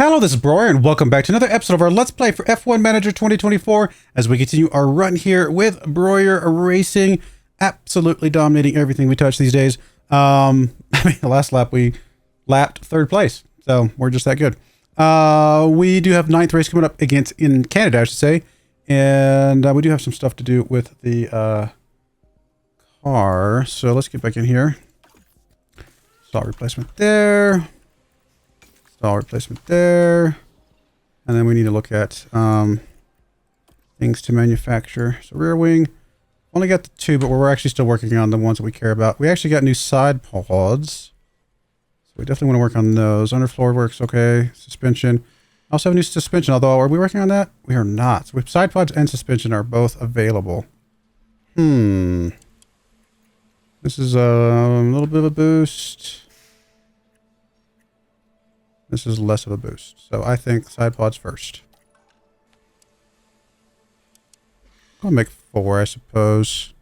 Hello, this is Broyar, and welcome back to another episode of our Let's Play for F1 Manager 2024 as we continue our run here with Broyar Racing, absolutely dominating everything we touch these days. I mean, the last lap we lapped third place, so we're just that good. We do have 9th race coming up in Canada, I should say, and we do have some stuff to do with the car, so let's get back in here. Stall replacement there. Stall replacement there. And then we need to look at things to manufacture. So rear wing, only got the 2, but we're actually still working on the ones that we care about. We actually got new side pods. So we definitely want to work on those. Underfloor works okay. Suspension. Also have a new suspension, although are we working on that? We are not. So side pods and suspension are both available. This is a little bit of a boost. This is less of a boost. So I think side pods first. I'll make 4, I suppose.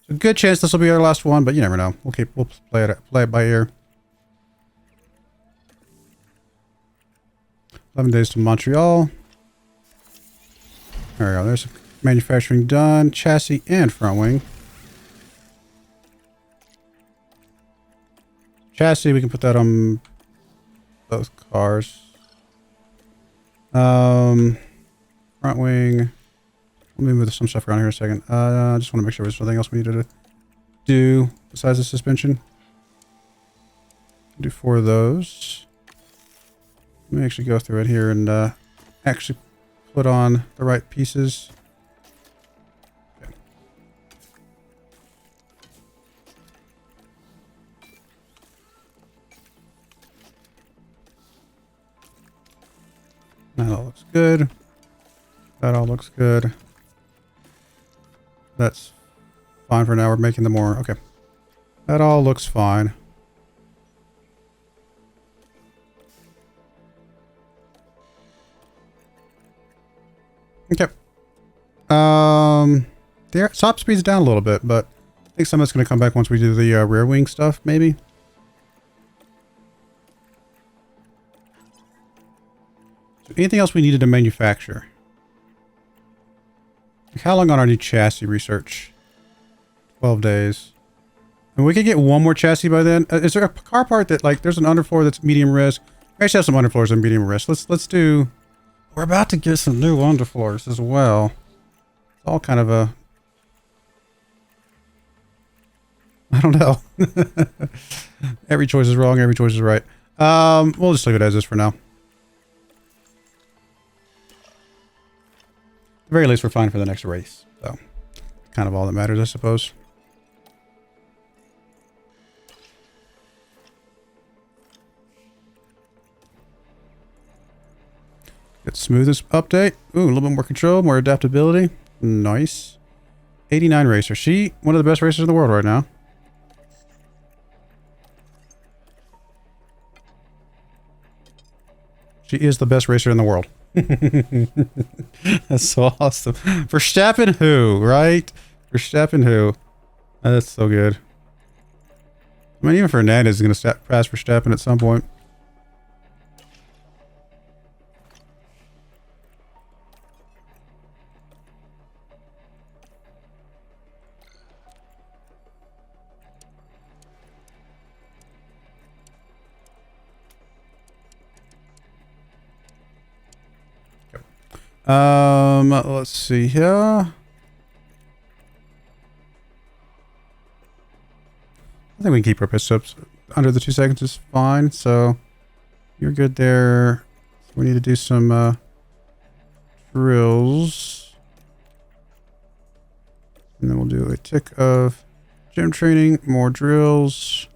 It's a good chance this will be our last one, but you never know. We'll play it by ear. 11 days to Montreal. There we go. There's manufacturing done. Chassis and front wing. Chassis, we can put that on both cars. Front wing. Let me move some stuff around here a second. I just want to make sure there's nothing else we needed to do besides the suspension. Do 4 of those. Let me actually go through it here and actually put on the right pieces. Okay. That all looks good. That all looks good. That's fine for now. We're making them more. Okay. That all looks fine. Okay. The top speed's down a little bit, but I think some of it's going to come back once we do the rear wing stuff, maybe. So anything else we needed to manufacture? How long on our new chassis research? 12 days. And we could get one more chassis by then. Is there a car part that, like, there's an underfloor that's medium risk? We actually have some underfloors and medium risk. Let's do... We're about to get some new underfloors as well. It's all kind of a... I don't know. Every choice is wrong, every choice is right. We'll just leave it as is for now. At the very least, we're fine for the next race. So, kind of all that matters, I suppose. Get smoothest update. Ooh, a little bit more control, more adaptability. Nice. 89 racer. She, one of the best racers in the world right now. She is the best racer in the world. That's so awesome. Verstappen who, right? Verstappen who? That's so good. I mean, even Fernandez is going to pass Verstappen at some point. Let's see here. I think we can keep our pit stops under the 2 seconds is fine. So you're good there. So we need to do some drills. And then we'll do a tick of gym training, more drills.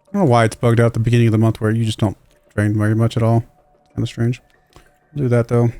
I don't know why it's bugged out at the beginning of the month where you just don't train very much at all. It's kind of strange. I'll do that though.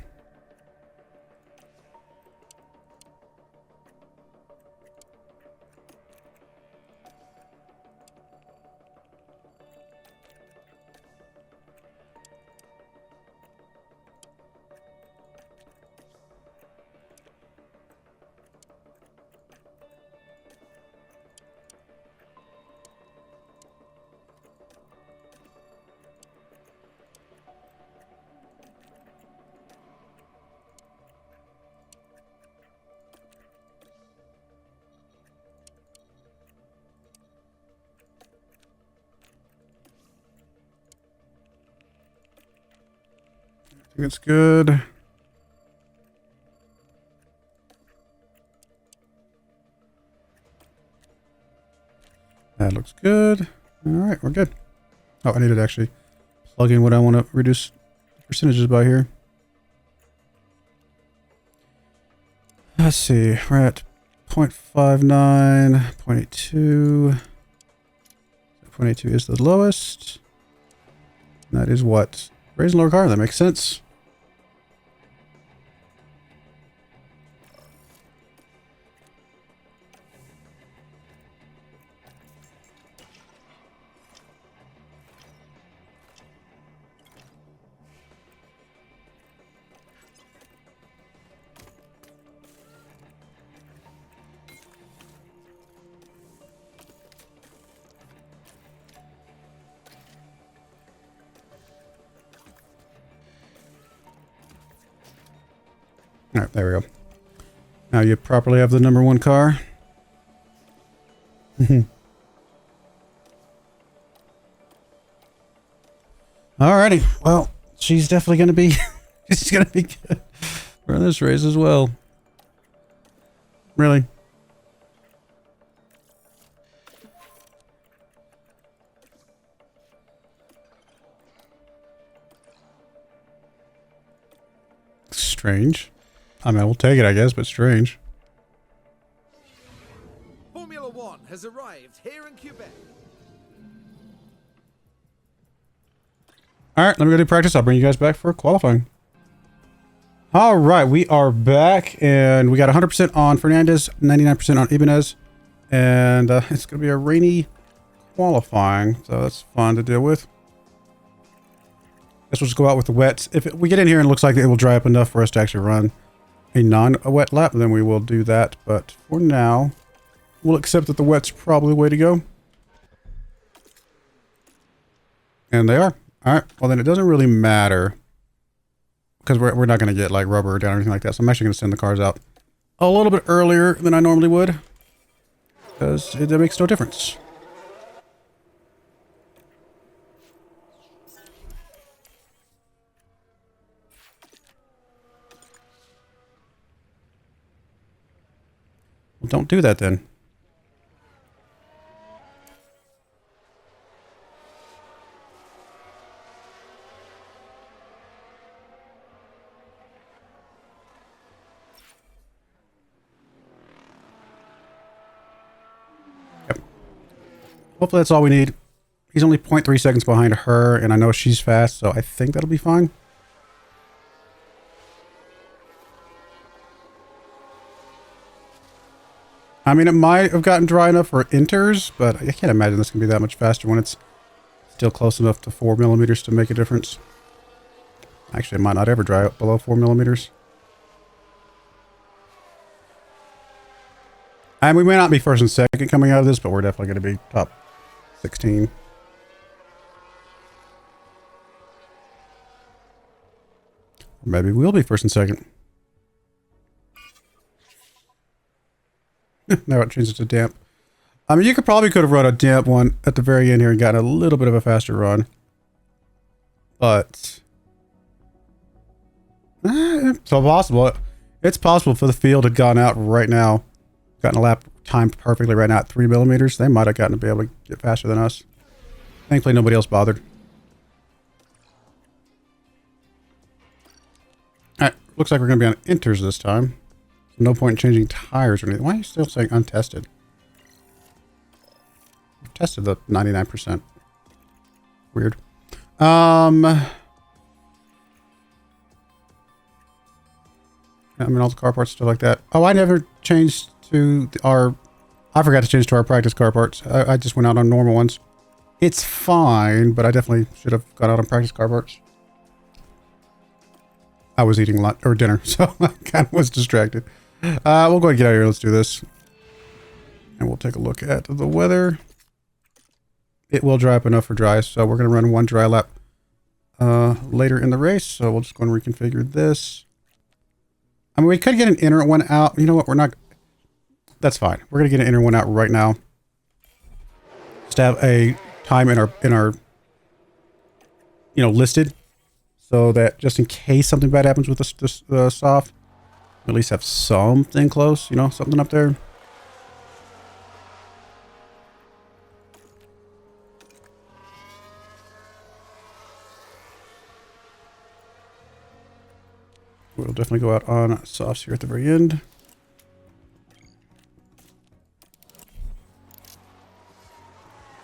think it's good. That looks good. All right, we're good. Oh, I need to actually plug in what I want to reduce percentages by here. Let's see. We're at 0.59, 0.82. 0.82 is the lowest. And that is what? Raise and lower car. That makes sense. All right, there we go. Now you properly have the number one car. Alrighty, well, she's definitely going to be, she's going to be good for this race as well. Really. Strange. I mean, we'll take it, I guess, but strange. Formula One has arrived here in Quebec. All right, let me go do practice. I'll bring you guys back for qualifying. All right, we are back, and we got 100% on Fernandez, 99% on Ibanez, and it's going to be a rainy qualifying, so that's fun to deal with. Guess we'll just go out with the wets. If we get in here and it looks like it will dry up enough for us to actually run a non-wet lap, then we will do that. But for now, we'll accept that the wet's probably the way to go. And they are. All right. Well, then it doesn't really matter because we're not going to get like rubber down or anything like that. So I'm actually going to send the cars out a little bit earlier than I normally would because it makes no difference. Well, don't do that then. Yep. Hopefully that's all we need. He's only 0.3 seconds behind her, and I know she's fast, so I think that'll be fine. I mean, it might have gotten dry enough for inters, but I can't imagine this can be that much faster when it's still close enough to 4 millimeters to make a difference. Actually, it might not ever dry up below 4 millimeters. And we may not be first and second coming out of this, but we're definitely going to be top 16. Or maybe we'll be first and second. Now it changes to damp. I mean, you could have run a damp one at the very end here and gotten a little bit of a faster run. But it's possible. It's possible for the field to have gone out right now. Gotten a lap timed perfectly right now at 3 millimeters. They might have gotten to be able to get faster than us. Thankfully, nobody else bothered. Alright, looks like we're going to be on inters this time. No point in changing tires or anything. Why are you still saying untested? I've tested the 99%. Weird. I mean, all the car parts still like that. Oh, I never changed to I forgot to change to our practice car parts. I just went out on normal ones. It's fine, but I definitely should have gone out on practice car parts. I was eating lunch or dinner, so I kind of was distracted. We'll go ahead and get out of here. Let's do this. And we'll take a look at the weather. It will dry up enough for dry, so we're going to run one dry lap later in the race. So we'll just go and reconfigure this. I mean, we could get an inner one out. You know what? We're not. That's fine. We're going to get an inner one out right now. Just have a time in our listed. so that just in case something bad happens with this soft, we at least have something close, you know, something up there. We'll definitely go out on softs here at the very end.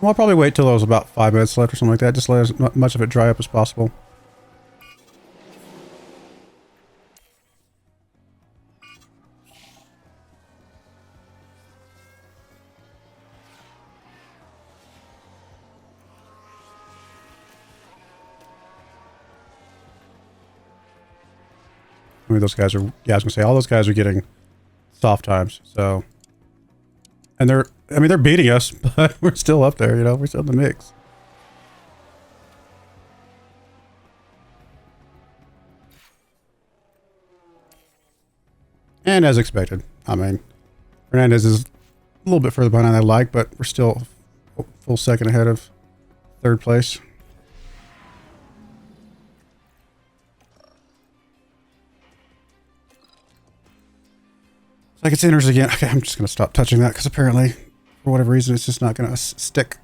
We'll probably wait till there's about 5 minutes left or something like that. Just let as much of it dry up as possible. I mean, those guys are, yeah, I was gonna say, all those guys are getting soft times, so. And they're, I mean, they're beating us, but we're still up there, you know, we're still in the mix. And as expected, I mean, Fernandez is a little bit further behind than I like, but we're still a full second ahead of third place. Like it's enters again. Okay, I'm just going to stop touching that because apparently, for whatever reason, it's just not going to stick.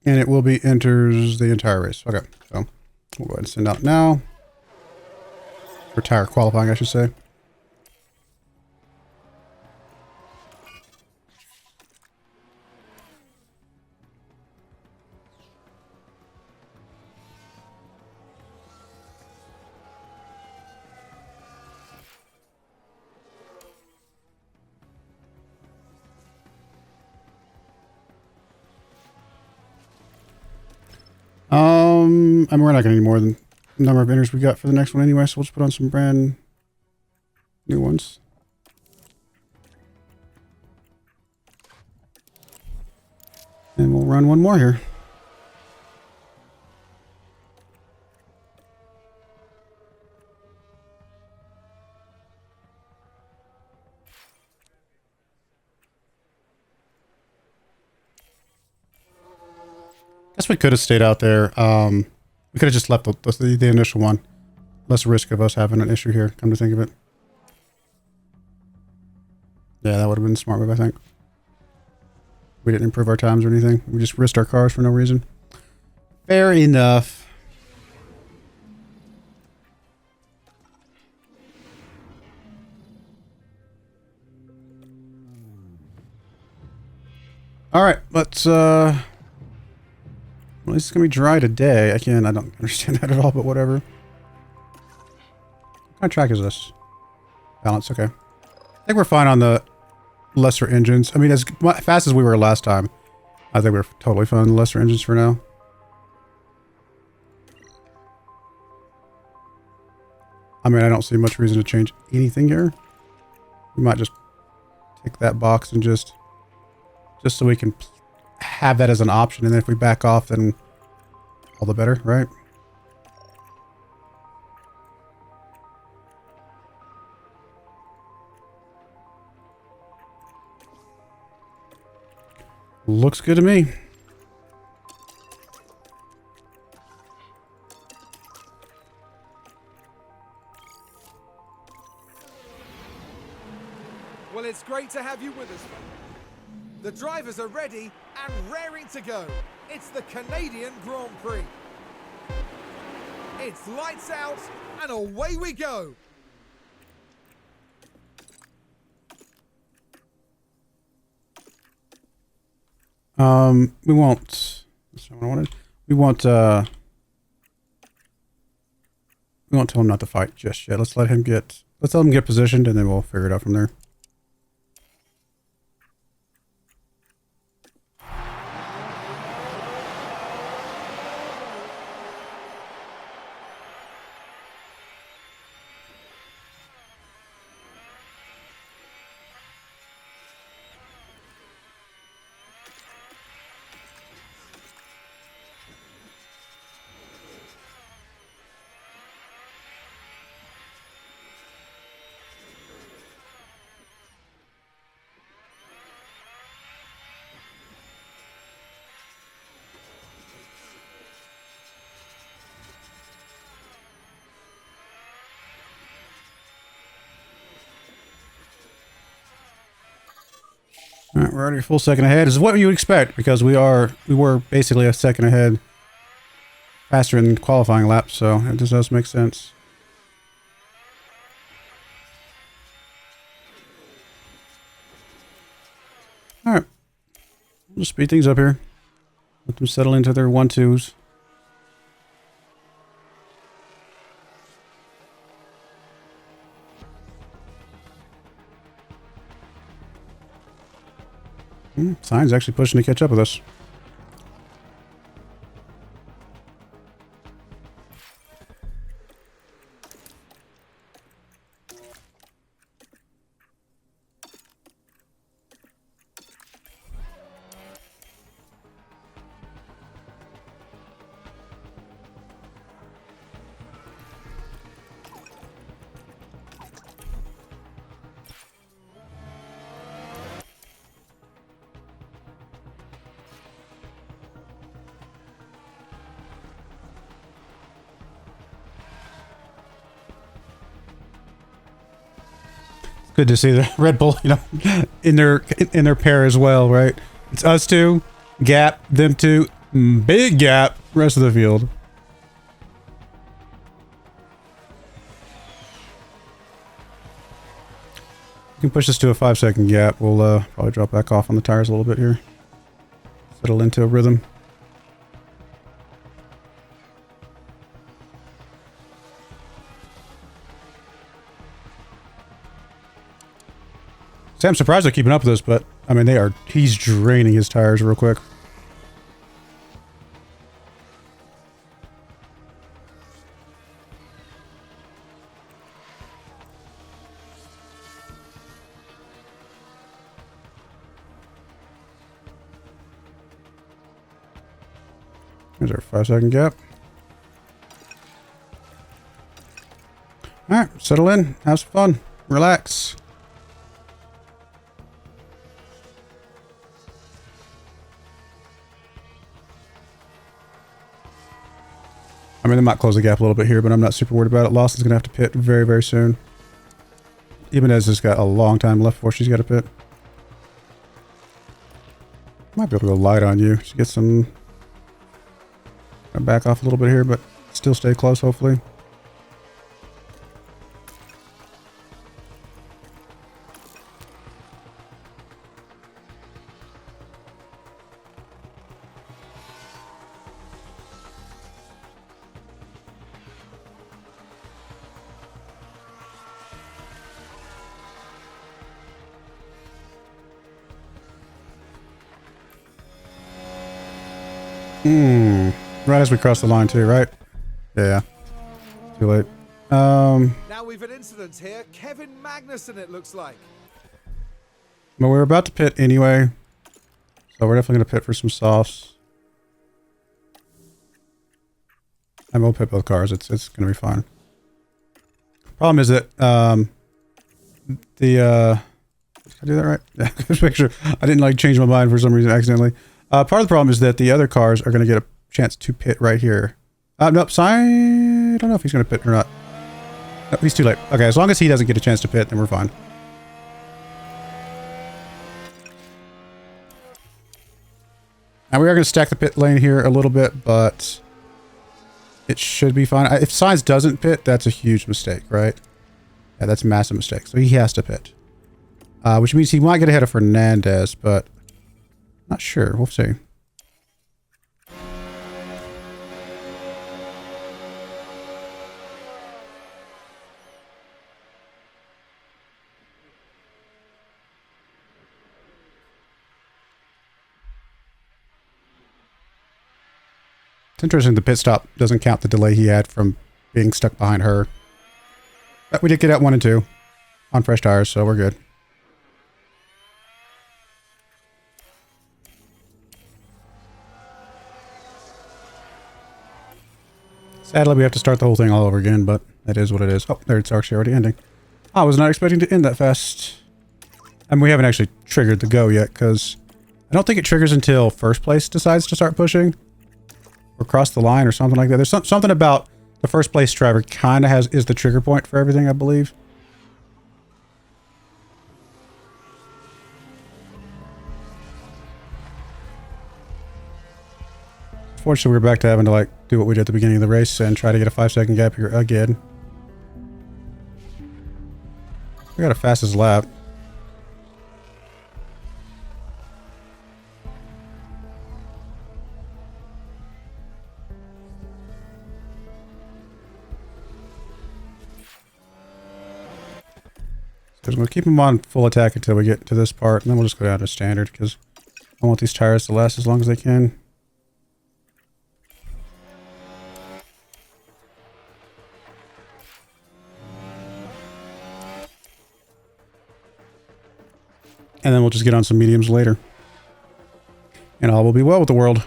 And it will be enters the entire race. Okay, so we'll go ahead and send out now. Retire qualifying, I should say. I mean, we're not going to need more than the number of enters we got for the next one anyway, so we'll just put on some brand new ones. And we'll run one more here. Guess we could have stayed out there. We could have just left the initial one. Less risk of us having an issue here, come to think of it. Yeah, that would have been a smart move, I think. We didn't improve our times or anything. We just risked our cars for no reason. Fair enough. All right, let's well, at least it's gonna be dry today. I don't understand that at all, but whatever. What kind of track is this? Balance, okay. I think we're fine on the lesser engines. I mean, as fast as we were last time, I think we're totally fine on the lesser engines for now. I mean, I don't see much reason to change anything here. We might just take that box and just so we can have that as an option, and then if we back off, then all the better, right? Looks good to me. Well, it's great to have you with us. The drivers are ready and raring to go. It's the Canadian Grand Prix. It's lights out and away we go. We won't. That's not what I wanted. We won't tell him not to fight just yet. Let's let him get positioned, and then we'll figure it out from there. All right, we're already a full second ahead. This is what you would expect because we were basically a second ahead faster in qualifying laps, so it just does make sense. All right, we'll just speed things up here. Let them settle into their 1-2s. Sign's actually pushing to catch up with us. Good to see the Red Bull, you know, in their pair as well, right? It's us two, gap, them two, big gap, rest of the field. We can push this to a 5-second gap. We'll probably drop back off on the tires a little bit here. Settle into a rhythm. I'm surprised they're keeping up with us, but I mean, he's draining his tires real quick. Here's our 5-second gap. All right, settle in, have some fun, relax. I mean, they might close the gap a little bit here, but I'm not super worried about it. Lawson's going to have to pit very, very soon. Ibanez has got a long time left before she's got to pit. Might be able to go light on you. She gets some... back off a little bit here, but still stay close, hopefully. Right as we cross the line too, right? Yeah. Too late. Now we've an incident here. Kevin Magnussen, it looks like. But we're about to pit anyway. So we're definitely going to pit for some softs. And we'll pit both cars. It's going to be fine. Problem is that, did I do that right? Yeah, just make sure I didn't like change my mind for some reason accidentally. Part of the problem is that the other cars are going to get a chance to pit right here. Nope, I don't know if he's going to pit or not. No, he's too late. Okay, as long as he doesn't get a chance to pit, then we're fine. And we are going to stack the pit lane here a little bit, but it should be fine. If Sainz doesn't pit, that's a huge mistake, right? Yeah, that's a massive mistake. So he has to pit. Which means he might get ahead of Fernandez, but not sure. We'll see. It's interesting the pit stop doesn't count the delay he had from being stuck behind her. But we did get out 1 and 2 on fresh tires, so we're good. Sadly, we have to start the whole thing all over again, but that is what it is. Oh, there it's actually already ending. I was not expecting to end that fast. And we haven't actually triggered the go yet, because I don't think it triggers until first place decides to start pushing. Or cross the line or something like that. There's something about the first place driver kind of is the trigger point for everything, I believe. Fortunately, we're back to having to like do what we did at the beginning of the race and try to get a 5-second gap here again. We got a fastest lap. Because we'll keep them on full attack until we get to this part, and then we'll just go down to standard because I want these tires to last as long as they can. And then we'll just get on some mediums later. And all will be well with the world.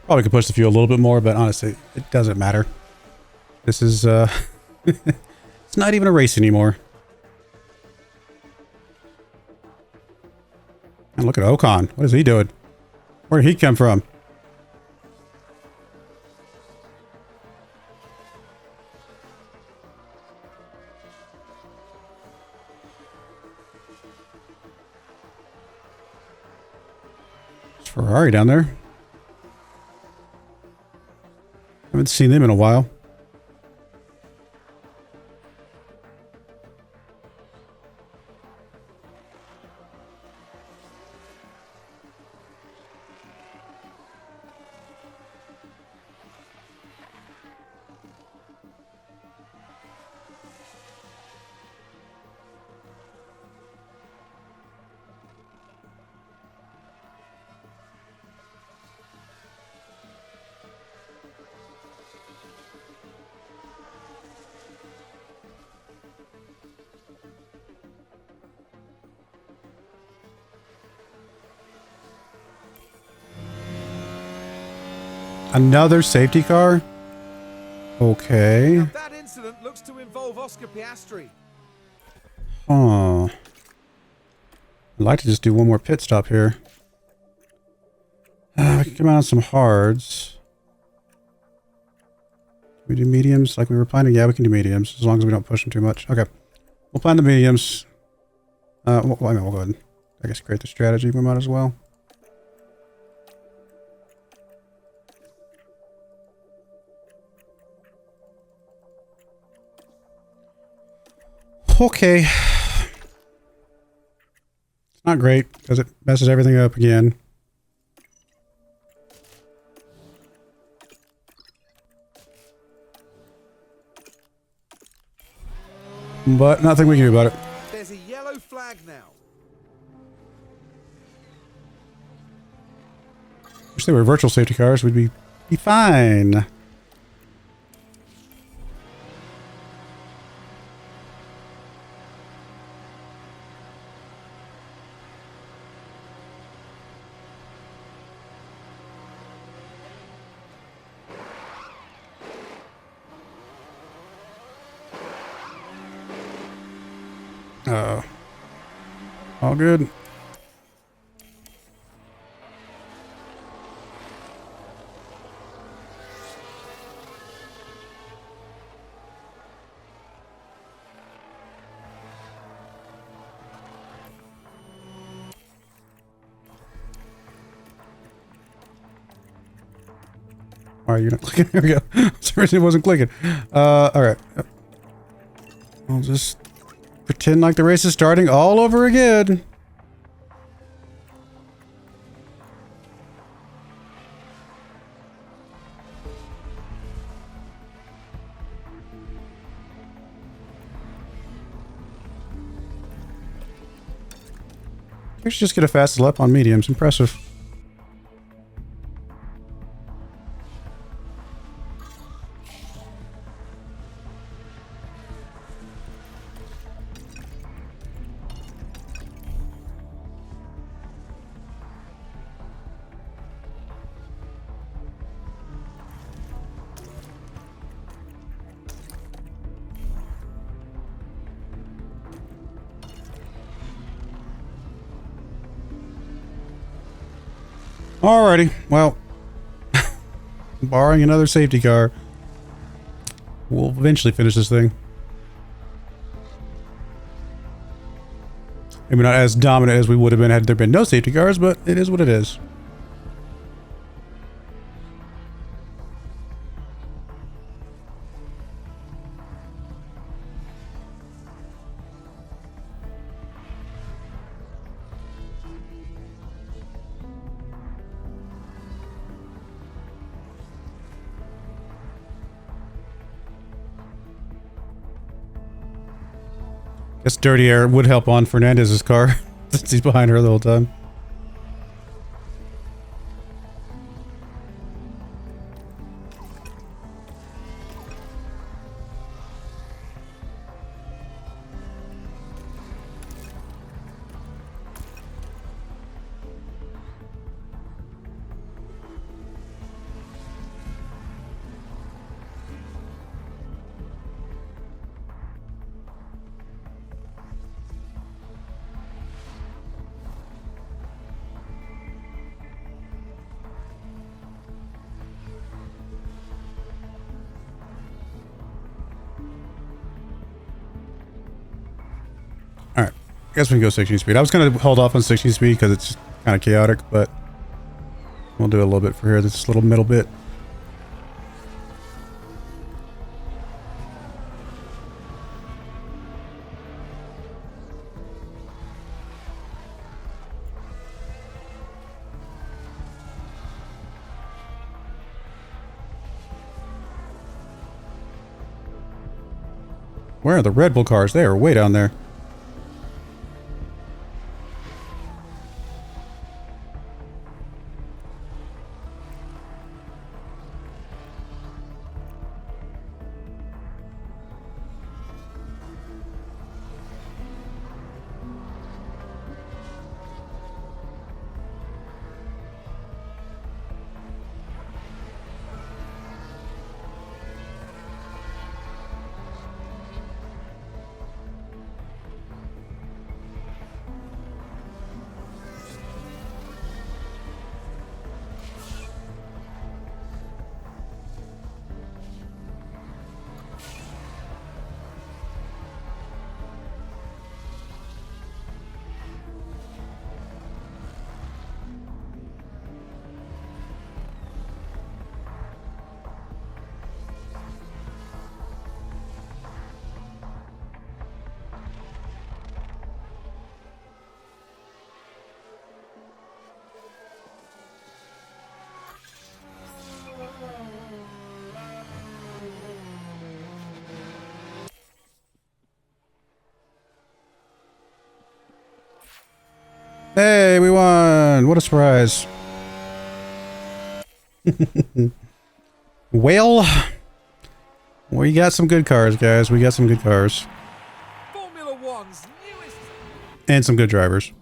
Probably could push the fuel a little bit more, but honestly, it doesn't matter. This is, it's not even a race anymore. And look at Ocon. What is he doing? Where did he come from? There's Ferrari down there. Haven't seen them in a while. Another safety car? Okay. Now that incident looks to involve Oscar Piastri. Huh. I'd like to just do one more pit stop here. We can come out on some hards. Can we do mediums like we were planning? Yeah, we can do mediums as long as we don't push them too much. Okay. We'll plan the mediums. We'll go ahead and, I guess, create the strategy. We might as well. Okay. It's not great because it messes everything up again. But nothing we can do about it. There's a yellow flag now. Wish they were virtual safety cars. We'd be fine. All good. All right, you're not clicking. There we go. Sorry, it wasn't clicking. All right. I'll just pretend like the race is starting all over again. You should just get a fast lap on mediums. Impressive. Alrighty, well, barring another safety car, we'll eventually finish this thing. Maybe not as dominant as we would have been had there been no safety cars, but it is what it is. Guess dirty air would help on Fernandez's car since he's behind her the whole time. Alright, I guess we can go 16 speed. I was going to hold off on 16 speed because it's kind of chaotic, but we'll do a little bit for here, this little middle bit. Where are the Red Bull cars? They are way down there. Hey, we won! What a surprise. Well, we got some good cars, guys. We got some good cars. Formula One's newest. And some good drivers.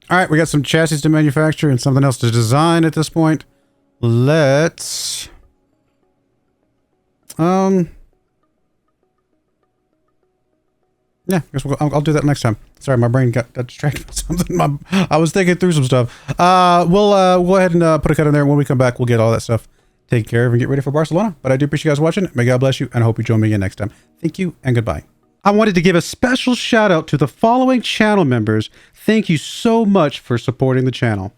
All right, we got some chassis to manufacture and something else to design at this point. Let's... Yeah, I guess I'll do that next time. Sorry, my brain got distracted by something. I was thinking through some stuff. We'll go ahead and put a cut in there. When we come back, we'll get all that stuff taken care of and get ready for Barcelona. But I do appreciate you guys watching. May God bless you, and I hope you join me again next time. Thank you, and goodbye. I wanted to give a special shout out to the following channel members. Thank you so much for supporting the channel.